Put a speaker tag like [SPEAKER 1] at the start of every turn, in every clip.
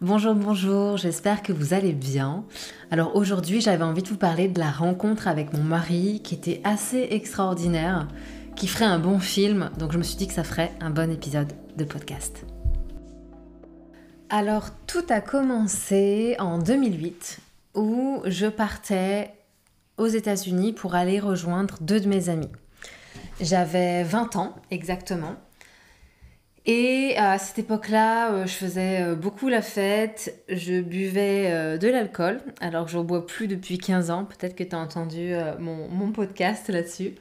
[SPEAKER 1] Bonjour, bonjour, j'espère que vous allez bien. Alors aujourd'hui, j'avais envie de vous parler de la rencontre avec mon mari qui était assez extraordinaire, qui ferait un bon film, donc je me suis dit que ça ferait un bon épisode de podcast. Alors tout a commencé en 2008 où je partais aux États-Unis pour aller rejoindre deux de mes amis. J'avais 20 ans exactement. Et à cette époque-là, je faisais beaucoup la fête, je buvais de l'alcool, alors que j'en bois plus depuis 15 ans, peut-être que tu as entendu mon podcast là-dessus.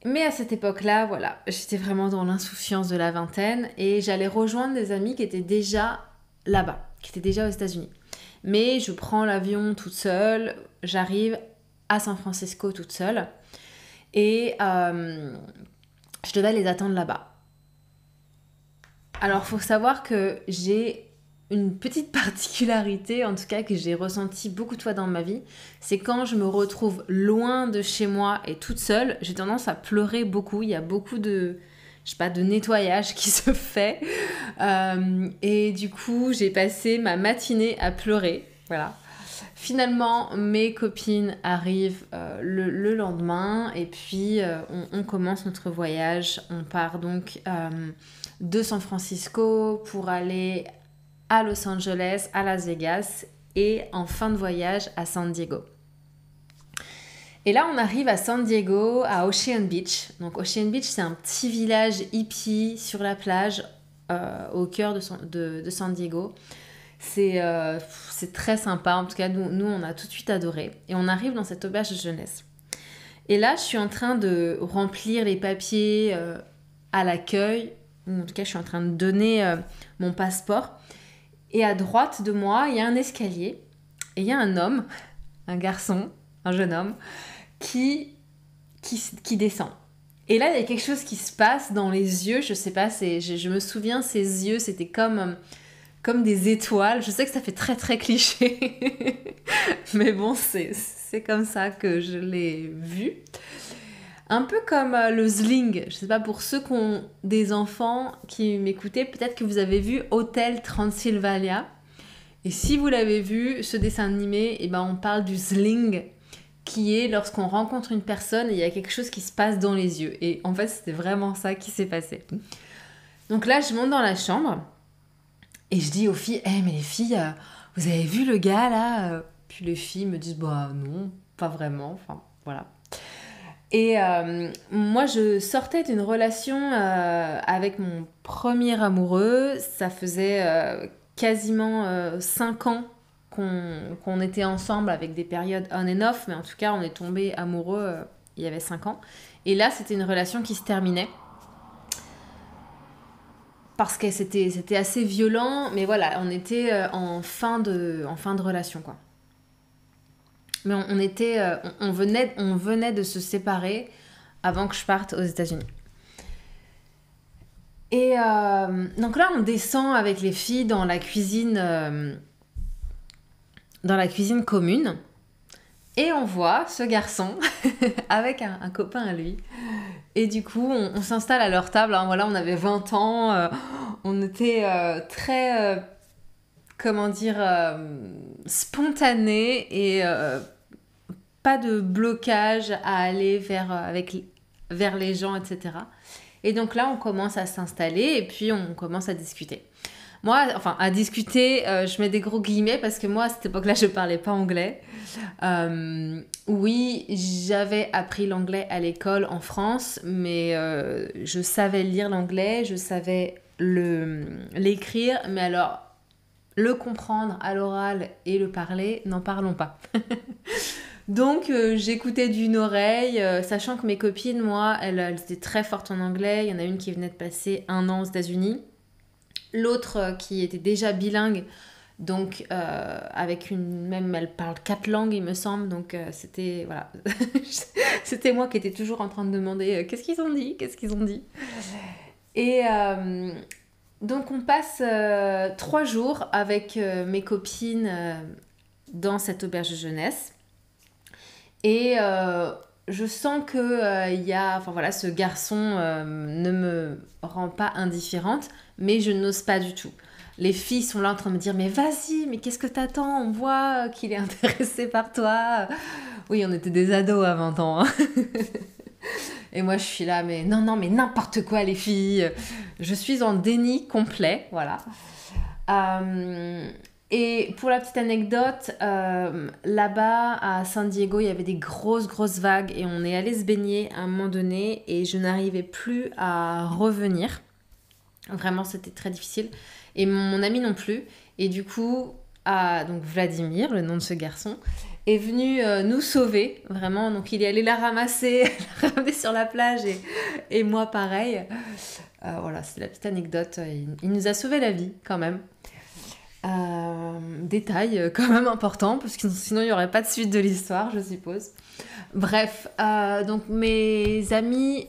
[SPEAKER 1] Mais à cette époque-là, voilà, j'étais vraiment dans l'insouciance de la vingtaine et j'allais rejoindre des amis qui étaient déjà là-bas, qui étaient déjà aux États-Unis. Mais je prends l'avion toute seule, j'arrive à San Francisco toute seule et je devais les attendre là-bas. Alors, il faut savoir que j'ai une petite particularité, en tout cas que j'ai ressentie beaucoup de fois dans ma vie, c'est quand je me retrouve loin de chez moi et toute seule, j'ai tendance à pleurer beaucoup. Il y a beaucoup de, de nettoyage qui se fait. Et du coup, j'ai passé ma matinée à pleurer. Voilà. Finalement, mes copines arrivent le lendemain et puis on commence notre voyage. On part donc de San Francisco pour aller à Los Angeles, à Las Vegas et en fin de voyage à San Diego. Et là, on arrive à San Diego, à Ocean Beach. Donc Ocean Beach, c'est un petit village hippie sur la plage au cœur de San Diego. C'est très sympa, en tout cas nous on a tout de suite adoré. Et on arrive dans cette auberge de jeunesse. Et là je suis en train de remplir les papiers à l'accueil, en tout cas je suis en train de donner mon passeport. Et à droite de moi il y a un escalier, et il y a un homme, un garçon, un jeune homme, qui descend. Et là il y a quelque chose qui se passe dans les yeux, je sais pas, je me souviens ses yeux, c'était comme des étoiles. Je sais que ça fait très très cliché, mais bon, c'est comme ça que je l'ai vu. Un peu comme le Zling. Je sais pas, pour ceux qui ont des enfants qui m'écoutaient, peut-être que vous avez vu Hôtel Transylvania. Et si vous l'avez vu, ce dessin animé, eh ben, on parle du Zling, qui est lorsqu'on rencontre une personne et il y a quelque chose qui se passe dans les yeux. Et en fait, c'était vraiment ça qui s'est passé. Donc là, je monte dans la chambre. Et je dis aux filles, mais les filles, vous avez vu le gars là Puis les filles me disent, bah non, pas vraiment, enfin voilà. Et moi, je sortais d'une relation avec mon premier amoureux. Ça faisait quasiment 5 ans qu'on était ensemble avec des périodes on and off, mais en tout cas, on est tombés amoureux il y avait 5 ans. Et là, c'était une relation qui se terminait. Parce que c'était assez violent, mais voilà, on était en fin de relation, quoi. Mais on venait de se séparer avant que je parte aux États-Unis. Et donc là, on descend avec les filles dans la cuisine commune, et on voit ce garçon avec un copain à lui. Et du coup, on s'installe à leur table. Hein, voilà, on avait 20 ans. On était très, spontané et pas de blocage à aller vers les gens, etc. Et donc là, on commence à s'installer et puis on commence à discuter. Moi, enfin, à discuter, je mets des gros guillemets parce que moi, à cette époque-là, je parlais pas anglais. Oui, j'avais appris l'anglais à l'école en France, mais je savais lire l'anglais, je savais l'écrire, mais alors le comprendre à l'oral et le parler, n'en parlons pas. Donc j'écoutais d'une oreille, sachant que mes copines, moi, elles étaient très fortes en anglais. Il y en a une qui venait de passer 1 an aux États-Unis. L'autre qui était déjà bilingue, donc même elle parle 4 langues il me semble, donc c'était voilà. C'était moi qui étais toujours en train de demander qu'est-ce qu'ils ont dit. Et donc on passe 3 jours avec mes copines dans cette auberge de jeunesse. Et je sens que ce garçon ne me rend pas indifférente, mais je n'ose pas du tout. Les filles sont là en train de me dire, mais vas-y, mais qu'est-ce que t'attends? On voit qu'il est intéressé par toi. Oui, on était des ados à 20 ans. Hein. Et moi, je suis là, mais non, mais n'importe quoi, les filles. Je suis en déni complet, voilà. Et pour la petite anecdote, là-bas, à San Diego, il y avait des grosses vagues et on est allé se baigner à un moment donné et je n'arrivais plus à revenir. Vraiment, c'était très difficile. Et mon ami non plus. Et du coup, donc Vladimir, le nom de ce garçon, est venu nous sauver, vraiment. Donc il est allé la ramasser, la ramener sur la plage et moi pareil. Voilà, c'est la petite anecdote. Il nous a sauvé la vie quand même. Détail quand même important, parce que sinon il n'y aurait pas de suite de l'histoire, je suppose. Bref, donc mes amis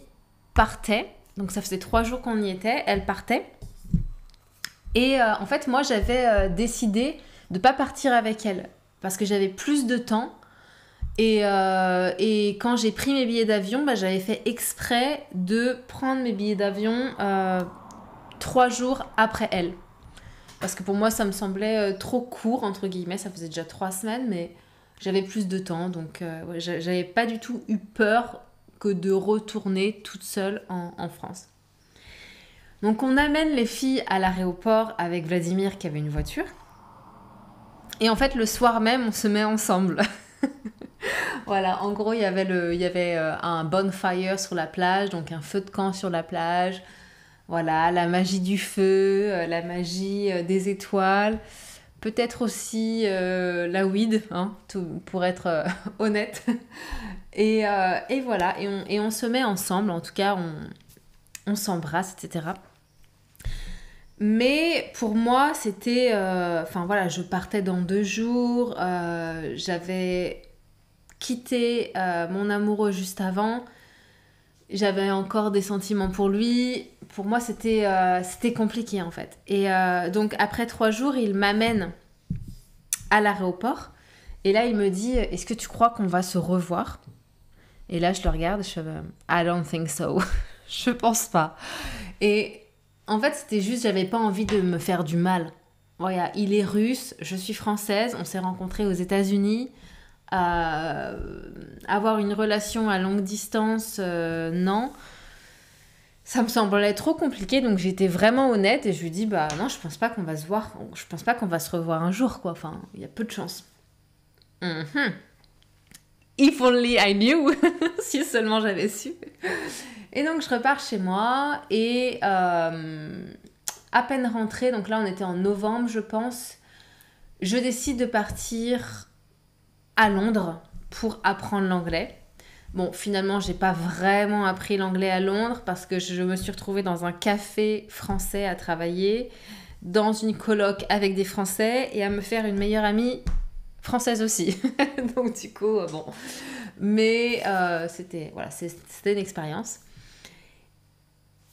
[SPEAKER 1] partaient. Donc ça faisait 3 jours qu'on y était, elles partaient. Et en fait, moi, j'avais décidé de ne pas partir avec elles parce que j'avais plus de temps. Et quand j'ai pris mes billets d'avion, j'avais fait exprès de prendre mes billets d'avion 3 jours après elles. Parce que pour moi, ça me semblait trop court, entre guillemets. Ça faisait déjà 3 semaines, mais j'avais plus de temps. Donc, ouais, j'avais pas du tout eu peur que de retourner toute seule en France. Donc on amène les filles à l'aéroport avec Vladimir qui avait une voiture. Et en fait, le soir même, on se met ensemble. Voilà, en gros, il y avait un bonfire sur la plage, donc un feu de camp sur la plage. Voilà, la magie du feu, la magie des étoiles. Peut-être aussi la weed, hein, pour être honnête. Et voilà, et on se met ensemble, en tout cas, on s'embrasse, etc. Mais pour moi, c'était... Enfin voilà, je partais dans 2 jours. J'avais quitté mon amoureux juste avant. J'avais encore des sentiments pour lui. Pour moi, c'était compliqué en fait. Et donc après 3 jours, il m'amène à l'aéroport. Et là, il me dit, est-ce que tu crois qu'on va se revoir? Et là, je le regarde, je fais, I don't think so. Je pense pas. Et... en fait, c'était juste, j'avais pas envie de me faire du mal. Voilà, il est russe, je suis française, on s'est rencontrés aux États-Unis. Avoir une relation à longue distance, non. Ça me semblait trop compliqué, donc j'étais vraiment honnête et je lui dis, non, je pense pas qu'on va se voir, je pense pas qu'on va se revoir un jour, quoi. Enfin, il y a peu de chance. If only I knew. Si seulement j'avais su. Et donc je repars chez moi et à peine rentrée, donc là on était en novembre je pense, je décide de partir à Londres pour apprendre l'anglais. Bon, finalement j'ai pas vraiment appris l'anglais à Londres parce que je me suis retrouvée dans un café français à travailler, dans une coloc avec des Français et à me faire une meilleure amie française aussi. Donc du coup, bon. Mais c'était une expérience.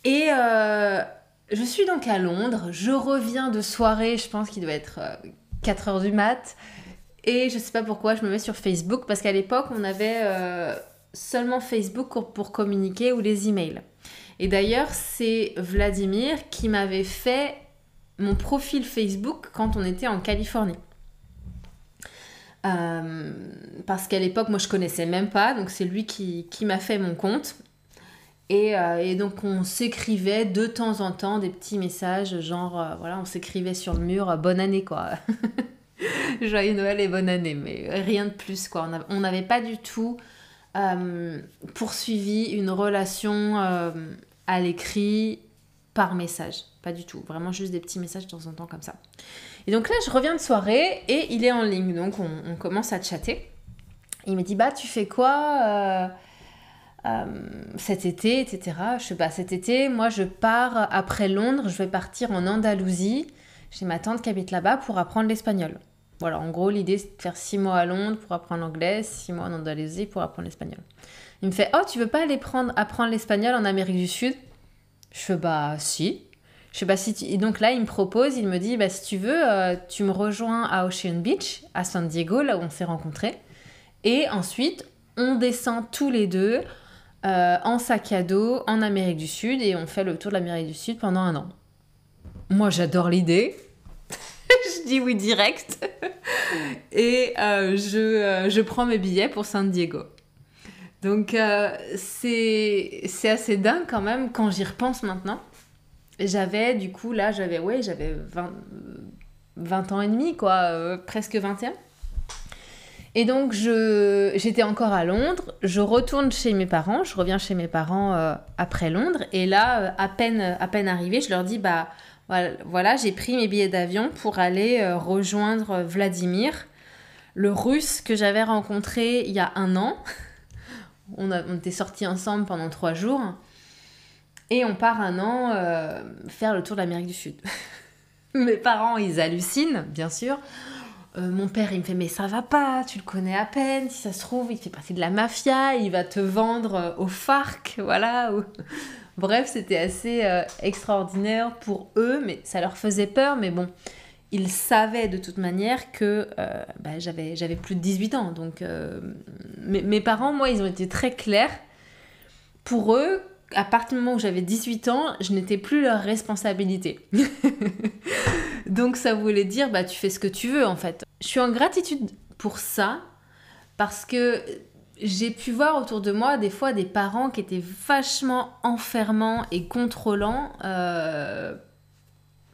[SPEAKER 1] Et je suis donc à Londres, je reviens de soirée, je pense qu'il doit être 4h du mat, et je sais pas pourquoi je me mets sur Facebook, parce qu'à l'époque on avait seulement Facebook pour communiquer ou les emails. Et d'ailleurs c'est Vladimir qui m'avait fait mon profil Facebook quand on était en Californie. Parce qu'à l'époque moi je connaissais même pas, donc c'est lui qui m'a fait mon compte. Et donc on s'écrivait de temps en temps des petits messages, genre voilà, on s'écrivait sur le mur bonne année quoi. Joyeux Noël et bonne année, mais rien de plus quoi. On n'avait pas du tout poursuivi une relation à l'écrit par message, pas du tout, vraiment juste des petits messages de temps en temps comme ça. Et donc là je reviens de soirée et il est en ligne, donc on commence à chatter. Il me dit tu fais quoi cet été, etc. Je sais pas, cet été, moi je pars après Londres, je vais partir en Andalousie, j'ai ma tante qui habite là-bas pour apprendre l'espagnol. Voilà, en gros, l'idée c'est de faire 6 mois à Londres pour apprendre l'anglais, 6 mois en Andalousie pour apprendre l'espagnol. Il me fait, tu veux pas aller apprendre l'espagnol en Amérique du Sud? Je fais, si. Je sais pas si Et donc là, il me propose, il me dit, si tu veux, tu me rejoins à Ocean Beach, à San Diego, là où on s'est rencontrés. Et ensuite, on descend tous les deux en sac à dos en Amérique du Sud et on fait le tour de l'Amérique du Sud pendant 1 an. Moi, j'adore l'idée. Je dis oui direct. Et je prends mes billets pour San Diego. Donc, c'est assez dingue quand même quand j'y repense maintenant. J'avais 20 ans et demi, quoi, presque 21. Et donc, j'étais encore à Londres. Je retourne chez mes parents. Je reviens chez mes parents après Londres. Et là, à peine arrivée, je leur dis, bah voilà, j'ai pris mes billets d'avion pour aller rejoindre Vladimir, le Russe que j'avais rencontré il y a 1 an. On était sortis ensemble pendant 3 jours. Et on part 1 an faire le tour de l'Amérique du Sud. Mes parents, ils hallucinent, bien sûr. Mon père, il me fait « Mais ça va pas, tu le connais à peine. Si ça se trouve, il fait partie de la mafia. Il va te vendre au FARC. » Voilà. Bref, c'était assez extraordinaire pour eux. Mais ça leur faisait peur. Mais bon, ils savaient de toute manière que j'avais plus de 18 ans. Donc, mes parents, moi, ils ont été très clairs. Pour eux, à partir du moment où j'avais 18 ans, je n'étais plus leur responsabilité. Donc ça voulait dire, tu fais ce que tu veux en fait. Je suis en gratitude pour ça, parce que j'ai pu voir autour de moi des fois des parents qui étaient vachement enfermants et contrôlants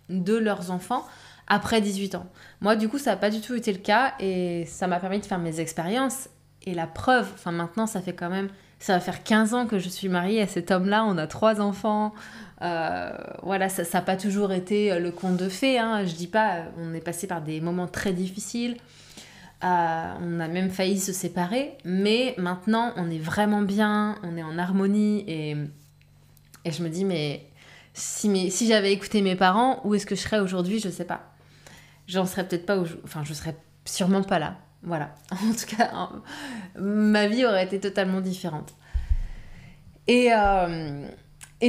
[SPEAKER 1] de leurs enfants après 18 ans. Moi du coup ça n'a pas du tout été le cas et ça m'a permis de faire mes expériences. Et la preuve, maintenant ça va faire 15 ans que je suis mariée à cet homme-là, on a 3 enfants. Voilà, ça n'a pas toujours été le conte de fées, hein. Je dis pas, on est passé par des moments très difficiles, on a même failli se séparer, mais maintenant on est vraiment bien, on est en harmonie et je me dis mais si j'avais écouté mes parents, où est-ce que je serais aujourd'hui? Je sais pas. J'en serais peut-être pas, je serais sûrement pas là. Voilà, en tout cas, ma vie aurait été totalement différente. Et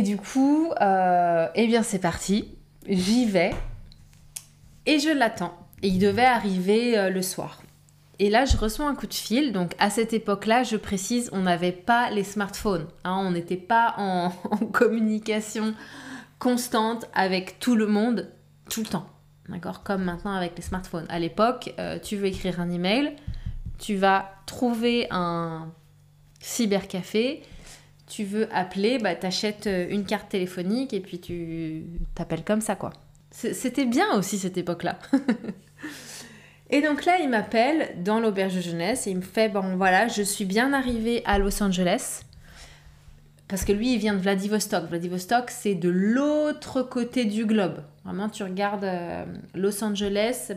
[SPEAKER 1] du coup, c'est parti. J'y vais et je l'attends. Et il devait arriver le soir. Et là, je reçois un coup de fil. Donc, à cette époque-là, je précise, on n'avait pas les smartphones. Hein, on n'était pas en communication constante avec tout le monde, tout le temps. D'accord, comme maintenant avec les smartphones. À l'époque, tu veux écrire un email, tu vas trouver un cybercafé, tu veux appeler, t'achètes une carte téléphonique et puis tu t'appelles comme ça, quoi. C'était bien aussi cette époque-là. Et donc là, il m'appelle dans l'auberge de jeunesse et il me fait, voilà, je suis bien arrivée à Los Angeles. Parce que lui, il vient de Vladivostok. Vladivostok, c'est de l'autre côté du globe. Vraiment, tu regardes Los Angeles,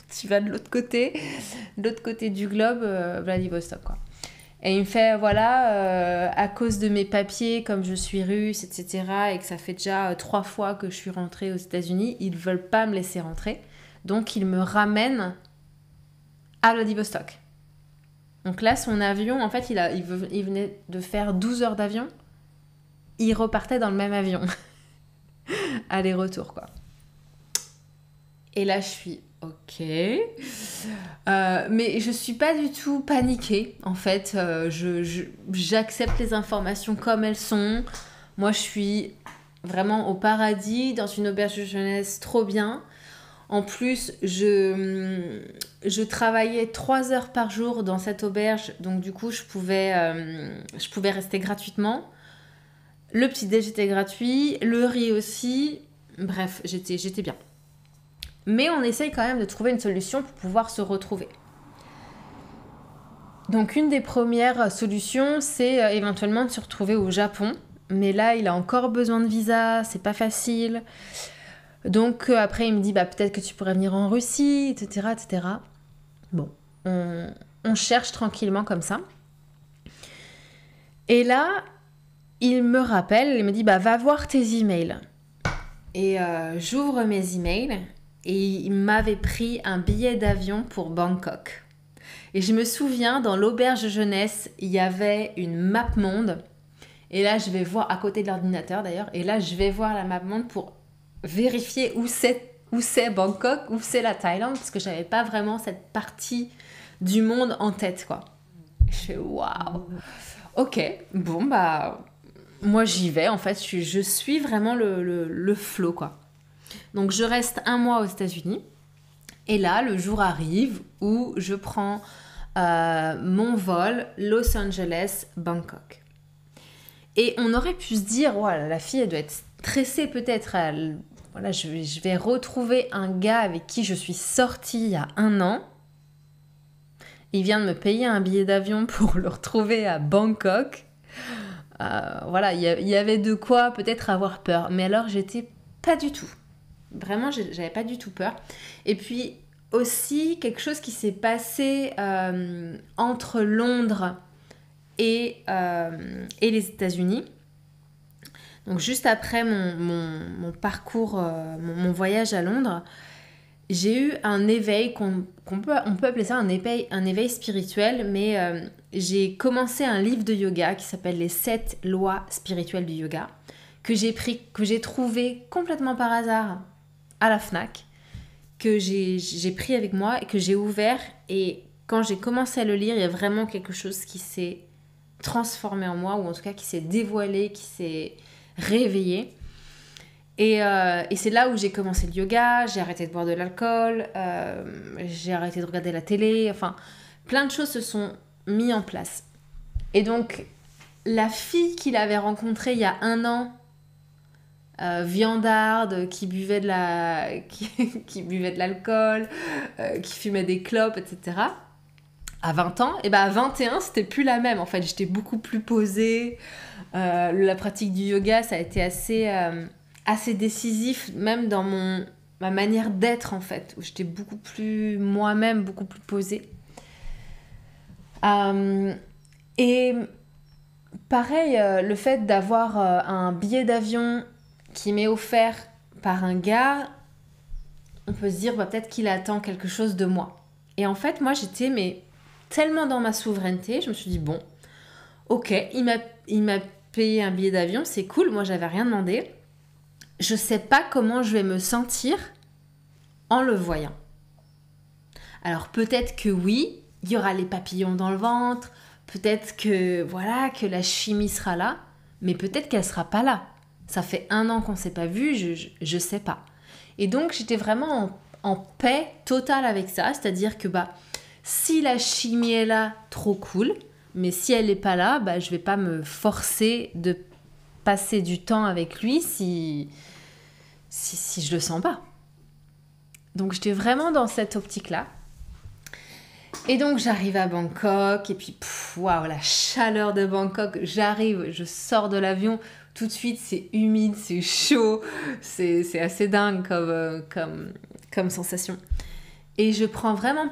[SPEAKER 1] tu vas de l'autre côté du globe, Vladivostok, quoi. Et il me fait, voilà, à cause de mes papiers, comme je suis russe, etc., et que ça fait déjà 3 fois que je suis rentrée aux États-Unis, ils ne veulent pas me laisser rentrer. Donc, ils me ramènent à Vladivostok. Donc là, son avion, en fait, il venait de faire 12 heures d'avion. Il repartait dans le même avion. Aller-retour, quoi. Et là, je suis OK. Mais je suis pas du tout paniquée, en fait. J'accepte les informations comme elles sont. Moi, je suis vraiment au paradis, dans une auberge de jeunesse, trop bien. En plus, je travaillais 3 heures par jour dans cette auberge, donc du coup, je pouvais rester gratuitement. Le petit-déj était gratuit, le riz aussi. Bref, j'étais bien. Mais on essaye quand même de trouver une solution pour pouvoir se retrouver. Donc, une des premières solutions, c'est éventuellement de se retrouver au Japon. Mais là, il a encore besoin de visa, c'est pas facile. Donc après il me dit peut-être que tu pourrais venir en Russie, etc. etc. Bon, on cherche tranquillement comme ça. Et là, il me rappelle, il me dit va voir tes emails. Et j'ouvre mes emails et il m'avait pris un billet d'avion pour Bangkok. Et je me souviens, dans l'auberge jeunesse, il y avait une map monde. Et là, je vais voir, à côté de l'ordinateur d'ailleurs, et là, je vais voir la map monde pour vérifier où c'est Bangkok, où c'est la Thaïlande, parce que j'avais pas vraiment cette partie du monde en tête, quoi. Je fais waouh. Ok, bon moi j'y vais, en fait, je suis vraiment le flow, quoi. Donc je reste 1 mois aux États-Unis Et là, le jour arrive où je prends mon vol Los Angeles-Bangkok. Et on aurait pu se dire, voilà, la fille, elle doit être stressée peut-être. Voilà, je vais retrouver un gars avec qui je suis sortie il y a 1 an. Il vient de me payer un billet d'avion pour le retrouver à Bangkok. Voilà, il y avait de quoi peut-être avoir peur. Mais alors, j'étais pas du tout. Vraiment, j'avais pas du tout peur. Et puis, aussi, quelque chose qui s'est passé entre Londres et les États-Unis. Donc, juste après mon parcours, mon voyage à Londres, j'ai eu un éveil, on peut appeler ça un éveil spirituel, mais j'ai commencé un livre de yoga qui s'appelle Les 7 lois spirituelles du yoga, que j'ai trouvé complètement par hasard à la Fnac, que j'ai pris avec moi et que j'ai ouvert. Et quand j'ai commencé à le lire, il y a vraiment quelque chose qui s'est transformé en moi, ou en tout cas qui s'est dévoilé, qui s'est réveillé. Et c'est là où j'ai commencé le yoga, j'ai arrêté de boire de l'alcool, j'ai arrêté de regarder la télé, enfin, plein de choses se sont mises en place. Et donc, la fille qu'il avait rencontrée il y a 1 an, viandarde, qui buvait de l'alcool, qui fumait des clopes, etc., à 20 ans, et ben à 21, c'était plus la même. En fait, j'étais beaucoup plus posée. La pratique du yoga, ça a été assez décisif, même dans ma manière d'être, en fait, où j'étais beaucoup plus moi-même, beaucoup plus posée. Et pareil, le fait d'avoir un billet d'avion qui m'est offert par un gars, on peut se dire peut-être qu'il attend quelque chose de moi. Et en fait, moi, j'étais tellement dans ma souveraineté, je me suis dit, bon, ok, il m'a payé un billet d'avion, c'est cool, moi, j'avais rien demandé. Je sais pas comment je vais me sentir en le voyant. Alors peut-être que oui, il y aura les papillons dans le ventre, peut-être que voilà, que la chimie sera là, mais peut-être qu'elle sera pas là. Ça fait 1 an qu'on s'est pas vu, je sais pas. Et donc j'étais vraiment en paix totale avec ça, c'est-à-dire que si la chimie est là, trop cool, mais si elle est pas là, je vais pas me forcer de passer du temps avec lui si je le sens pas. Donc j'étais vraiment dans cette optique-là. Et donc j'arrive à Bangkok et puis waouh, la chaleur de Bangkok, j'arrive, je sors de l'avion, tout de suite c'est humide, c'est chaud, c'est assez dingue comme sensation. Et je prends vraiment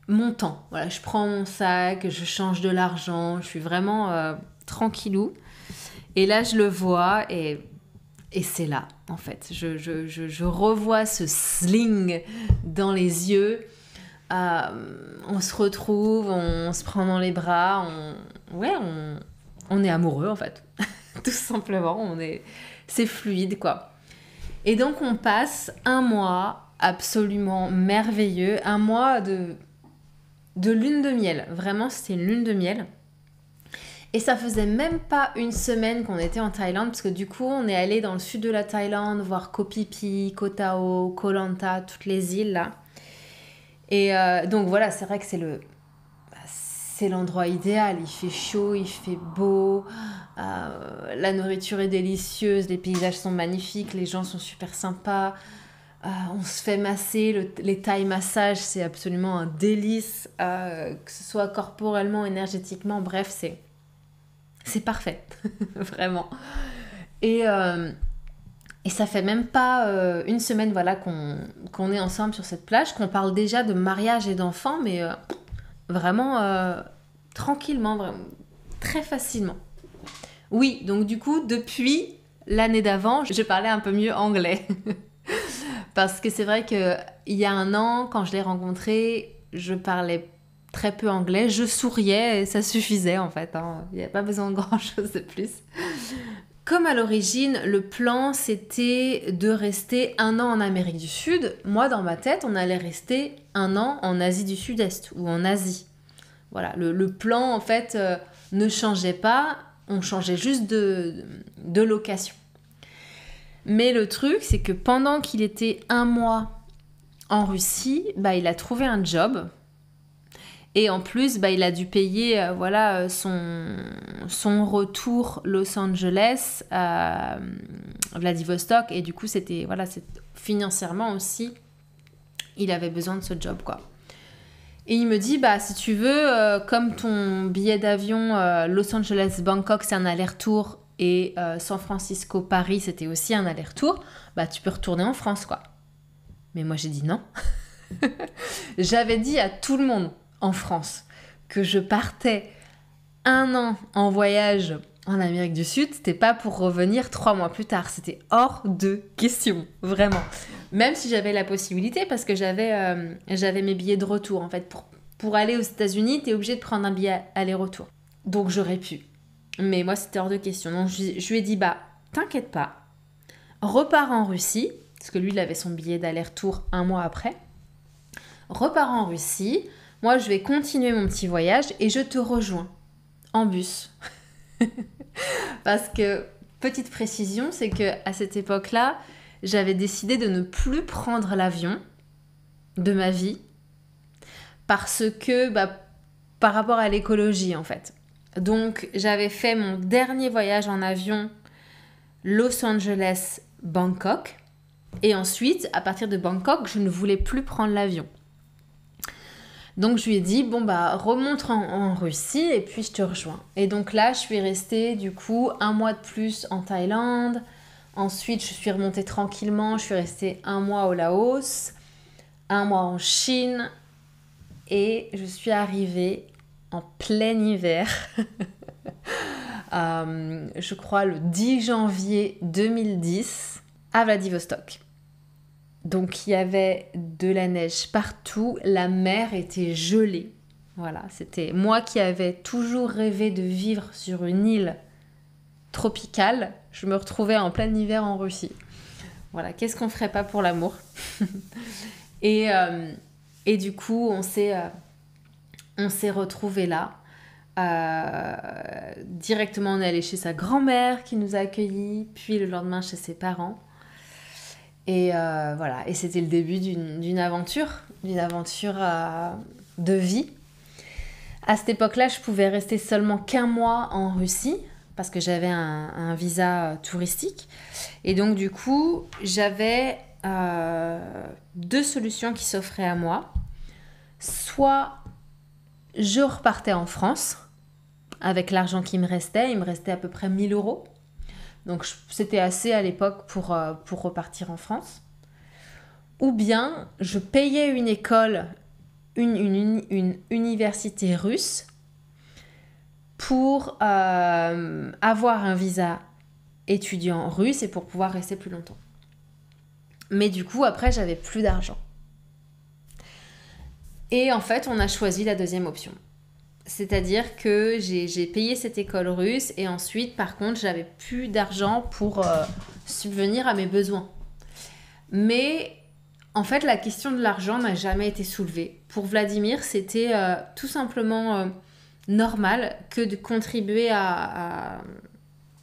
[SPEAKER 1] mon temps. Voilà, je prends mon sac, je change de l'argent, je suis vraiment tranquillou. Et là je le vois et c'est là, en fait. Je revois ce sling dans les yeux. On se retrouve, on se prend dans les bras. On est amoureux, en fait. Tout simplement. C'est fluide, quoi. Et donc, on passe 1 mois absolument merveilleux. 1 mois de lune de miel. Vraiment, c'était une lune de miel. Et ça faisait même pas 1 semaine qu'on était en Thaïlande, parce que du coup, on est allé dans le sud de la Thaïlande, voir Koh Phi Phi, Koh Tao, Koh Lanta, toutes les îles là. Et donc voilà, c'est vrai que c'est l'endroit idéal. Il fait chaud, il fait beau, la nourriture est délicieuse, les paysages sont magnifiques, les gens sont super sympas. On se fait masser, les Thai massages, c'est absolument un délice, que ce soit corporellement, énergétiquement, bref, c'est parfait, vraiment. Et ça fait même pas 1 semaine voilà, qu'on est ensemble sur cette plage, qu'on parle déjà de mariage et d'enfants, mais vraiment tranquillement, vraiment, très facilement. Oui, donc du coup, depuis l'année d'avant, je parlais un peu mieux anglais. Parce que c'est vrai qu'il y a 1 an, quand je l'ai rencontré, je parlais très peu anglais, je souriais et ça suffisait en fait, hein. Il n'y a pas besoin de grand chose de plus. Comme à l'origine, le plan c'était de rester 1 an en Amérique du Sud. Moi dans ma tête, on allait rester 1 an en Asie du Sud-Est ou en Asie. Voilà, le plan en fait ne changeait pas, on changeait juste de location. Mais le truc c'est que pendant qu'il était 1 mois en Russie, il a trouvé un job. Et en plus, il a dû payer son retour Los Angeles à Vladivostok. Et du coup, financièrement aussi, il avait besoin de ce job, quoi. Et il me dit, si tu veux, comme ton billet d'avion Los Angeles-Bangkok, c'est un aller-retour, et San Francisco-Paris, c'était aussi un aller-retour, tu peux retourner en France, quoi. Mais moi, j'ai dit non. J'avais dit à tout le monde en France que je partais 1 an en voyage en Amérique du Sud, c'était pas pour revenir 3 mois plus tard, c'était hors de question, vraiment. Même si j'avais la possibilité, parce que j'avais mes billets de retour en fait. Pour aller aux États-Unis, t'es obligé de prendre un billet aller-retour. Donc j'aurais pu. Mais moi, c'était hors de question. Donc je lui ai dit, t'inquiète pas, repars en Russie, parce que lui, il avait son billet d'aller-retour 1 mois après. Repars en Russie, moi, je vais continuer mon petit voyage et je te rejoins en bus. Parce que, petite précision, c'est qu'à cette époque-là, j'avais décidé de ne plus prendre l'avion de ma vie parce que, par rapport à l'écologie, en fait. Donc, j'avais fait mon dernier voyage en avion Los Angeles-Bangkok. Et ensuite, à partir de Bangkok, je ne voulais plus prendre l'avion. Donc je lui ai dit, remonte en Russie et puis je te rejoins. Et donc là, je suis restée du coup 1 mois de plus en Thaïlande. Ensuite, je suis remontée tranquillement. Je suis restée 1 mois au Laos, 1 mois en Chine. Et je suis arrivée en plein hiver, je crois le 10 janvier 2010, à Vladivostok. Donc il y avait de la neige partout, la mer était gelée. Voilà, c'était moi qui avais toujours rêvé de vivre sur une île tropicale. Je me retrouvais en plein hiver en Russie. Voilà, qu'est-ce qu'on ferait pas pour l'amour? Et du coup, on s'est retrouvés là. Directement, on est allé chez sa grand-mère qui nous a accueillis, puis le lendemain chez ses parents. Et voilà, et c'était le début d'une aventure de vie. À cette époque-là, je pouvais rester seulement qu'1 mois en Russie parce que j'avais un visa touristique. Et donc du coup, j'avais 2 solutions qui s'offraient à moi. Soit je repartais en France avec l'argent qui me restait. Il me restait à peu près 1 000 euros. Donc c'était assez à l'époque pour repartir en France. Ou bien je payais une école, une université russe pour avoir un visa étudiant russe et pour pouvoir rester plus longtemps. Mais du coup, après, j'avais plus d'argent. Et en fait, on a choisi la deuxième option. C'est-à-dire que j'ai payé cette école russe et ensuite, par contre, j'avais plus d'argent pour subvenir à mes besoins. Mais en fait, la question de l'argent n'a jamais été soulevée. Pour Vladimir, c'était tout simplement normal que de contribuer à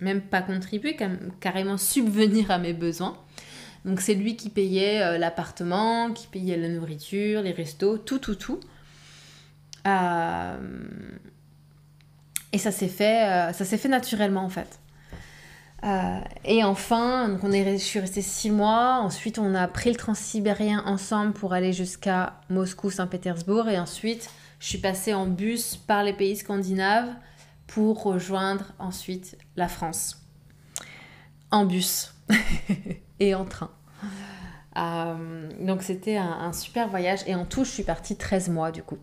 [SPEAKER 1] même pas contribuer, carrément subvenir à mes besoins. Donc c'est lui qui payait l'appartement, qui payait la nourriture, les restos, tout. Et ça s'est fait naturellement en fait. Et enfin, donc je suis restée 6 mois. Ensuite, on a pris le transsibérien ensemble pour aller jusqu'à Moscou, Saint-Pétersbourg. Et ensuite, je suis passée en bus par les pays scandinaves pour rejoindre ensuite la France. En bus et en train. Donc c'était un super voyage. Et en tout, je suis partie 13 mois du coup.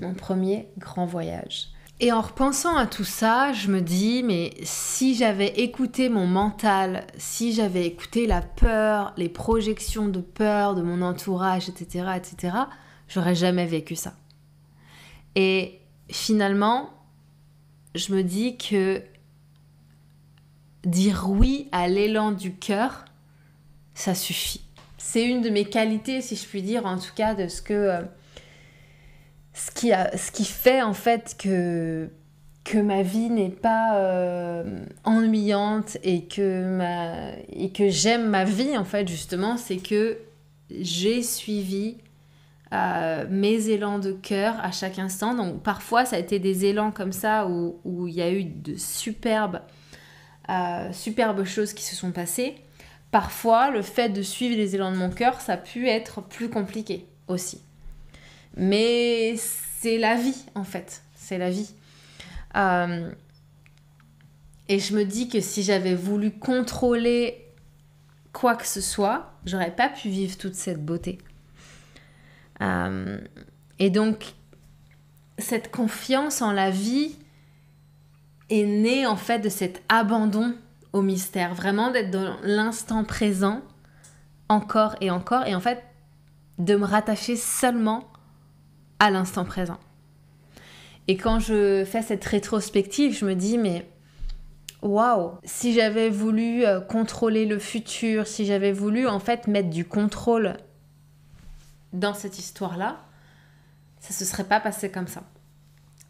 [SPEAKER 1] Mon premier grand voyage. Et en repensant à tout ça, je me dis, mais si j'avais écouté mon mental, si j'avais écouté la peur, les projections de peur de mon entourage, etc., j'aurais jamais vécu ça. Et finalement, je me dis que dire oui à l'élan du cœur, ça suffit. C'est une de mes qualités, si je puis dire, en tout cas, de ce qui fait en fait que ma vie n'est pas ennuyante et que j'aime ma vie en fait justement, c'est que j'ai suivi mes élans de cœur à chaque instant. Donc parfois ça a été des élans comme ça où il y a eu de superbes choses qui se sont passées. Parfois le fait de suivre les élans de mon cœur, ça a pu être plus compliqué aussi. Mais c'est la vie en fait, c'est la vie. Et je me dis que si j'avais voulu contrôler quoi que ce soit, j'aurais pas pu vivre toute cette beauté. Et donc, cette confiance en la vie est née en fait de cet abandon au mystère. Vraiment d'être dans l'instant présent, encore et encore. Et en fait, de me rattacher seulement à l'instant présent. Et quand je fais cette rétrospective, je me dis, mais waouh, si j'avais voulu contrôler le futur, si j'avais voulu en fait mettre du contrôle dans cette histoire-là, ça se serait pas passé comme ça.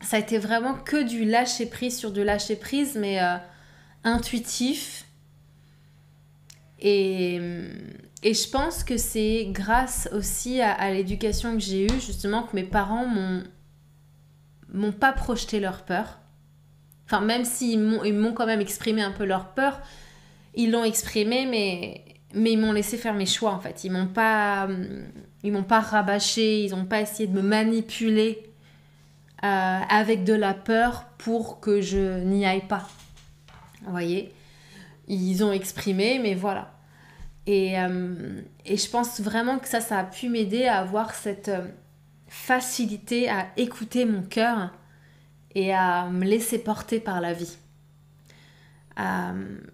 [SPEAKER 1] Ça a été vraiment que du lâcher-prise sur du lâcher-prise, mais intuitif. Et je pense que c'est grâce aussi à l'éducation que j'ai eue, justement, que mes parents m'ont pas projeté leur peur. Enfin, même s'ils m'ont quand même exprimé un peu leur peur, ils l'ont exprimé, mais ils m'ont laissé faire mes choix, en fait. Ils m'ont pas rabâché, ils n'ont pas essayé de me manipuler avec de la peur pour que je n'y aille pas. Vous voyez ? Ils ont exprimé, mais voilà. Et je pense vraiment que ça a pu m'aider à avoir cette facilité à écouter mon cœur et à me laisser porter par la vie.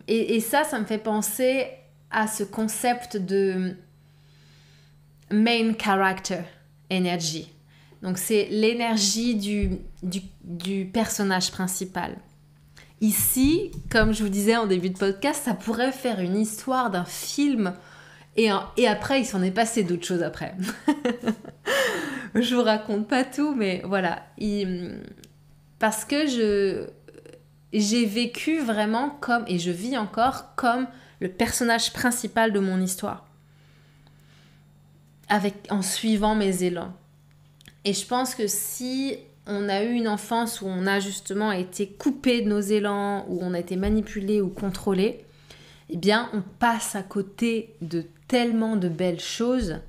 [SPEAKER 1] Et ça me fait penser à ce concept de main character energy. Donc c'est l'énergie du personnage principal. Ici, comme je vous disais en début de podcast, ça pourrait faire une histoire d'un film et après il s'en est passé d'autres choses après. Je vous raconte pas tout, mais voilà. Parce que j'ai vécu vraiment comme, et je vis encore comme le personnage principal de mon histoire. En suivant mes élans. Et je pense que si on a eu une enfance où on a justement été coupé de nos élans, où on a été manipulé ou contrôlé, eh bien on passe à côté de tellement de belles choses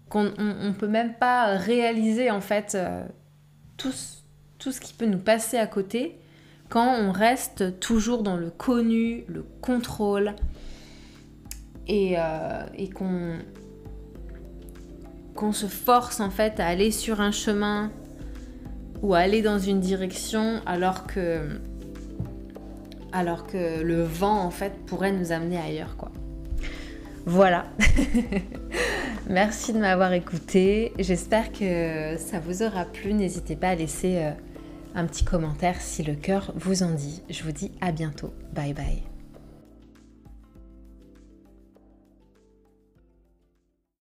[SPEAKER 1] qu'on ne peut même pas réaliser en fait tout ce qui peut nous passer à côté quand on reste toujours dans le connu, le contrôle et qu'on se force en fait à aller sur un chemin ou à aller dans une direction alors que le vent en fait pourrait nous amener ailleurs, quoi. Voilà. Merci de m'avoir écouté. J'espère que ça vous aura plu. N'hésitez pas à laisser un petit commentaire si le cœur vous en dit. Je vous dis à bientôt. Bye bye.